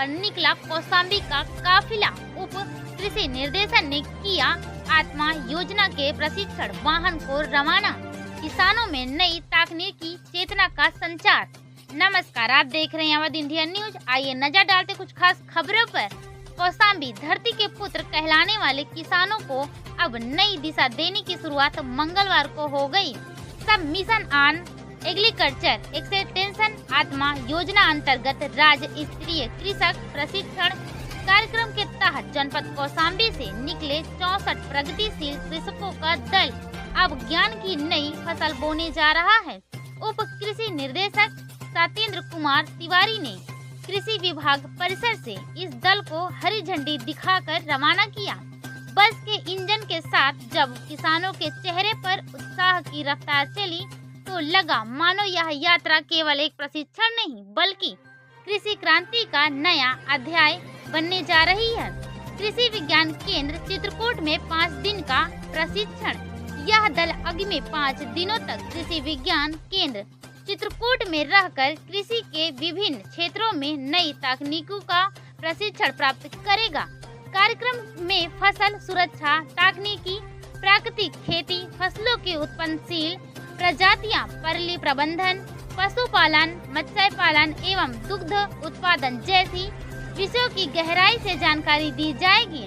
पर निकला कौशाम्बी का काफिला। उप कृषि निर्देशक ने किया आत्मा योजना के प्रशिक्षण वाहन को रवाना। किसानों में नई तकनीकी चेतना का संचार। नमस्कार, आप देख रहे हैं अवध इंडिया न्यूज। आइए नजर डालते कुछ खास खबरों पर। कौशाम्बी धरती के पुत्र कहलाने वाले किसानों को अब नई दिशा देने की शुरुआत मंगलवार को हो गई। सब मिशन ऑन एग्रीकल्चर एक्सटेंशन आत्मा योजना अंतर्गत राज्य स्तरीय कृषक प्रशिक्षण कार्यक्रम के तहत जनपद कौशाम्बी से निकले 64 प्रगतिशील कृषकों का दल अब ज्ञान की नई फसल बोने जा रहा है। उप कृषि निर्देशक सत्येंद्र कुमार तिवारी ने कृषि विभाग परिसर से इस दल को हरी झंडी दिखाकर रवाना किया। बस के इंजन के साथ जब किसानों के चेहरे पर उत्साह की रफ्तार चली तो लगा मानो यह यात्रा केवल एक प्रशिक्षण नहीं बल्कि कृषि क्रांति का नया अध्याय बनने जा रही है। कृषि विज्ञान केंद्र चित्रकूट में 5 दिन का प्रशिक्षण। यह दल आगामी 5 दिनों तक कृषि विज्ञान केंद्र चित्रकूट में रहकर कृषि के विभिन्न क्षेत्रों में नई तकनीकों का प्रशिक्षण प्राप्त करेगा। कार्यक्रम में फसल सुरक्षा तकनीकी, प्राकृतिक खेती, फसलों के उत्पन्नशील प्रजातियां, परली प्रबंधन, पशुपालन, मत्स्य पालन एवं दुग्ध उत्पादन जैसी विषयों की गहराई से जानकारी दी जाएगी।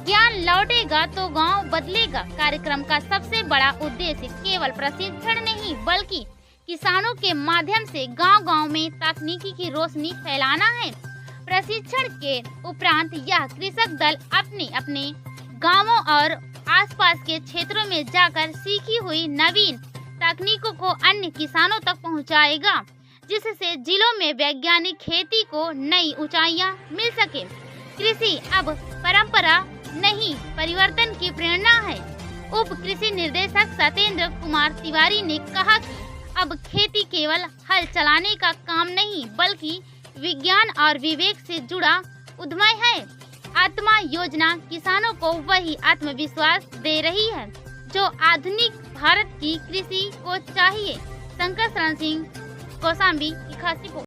ज्ञान लौटेगा तो गांव बदलेगा कार्यक्रम का सबसे बड़ा उद्देश्य केवल प्रशिक्षण नहीं बल्कि किसानों के माध्यम से गांव-गांव में तकनीकी की रोशनी फैलाना है। प्रशिक्षण के उपरांत यह कृषक दल अपने अपने गांवों और आसपास के क्षेत्रों में जाकर सीखी हुई नवीन तकनीकों को अन्य किसानों तक पहुंचाएगा, जिससे जिलों में वैज्ञानिक खेती को नई ऊंचाइयां मिल सके। कृषि अब परंपरा नहीं परिवर्तन की प्रेरणा है। उप कृषि निर्देशक सत्येंद्र कुमार तिवारी ने कहा कि अब खेती केवल हल चलाने का काम नहीं बल्कि विज्ञान और विवेक से जुड़ा उद्यम है। आत्मा योजना किसानों को वही आत्मविश्वास दे रही है जो आधुनिक भारत की कृषि को चाहिए। शंकर शरण सिंह, कौशाम्बी की खास रिपोर्ट।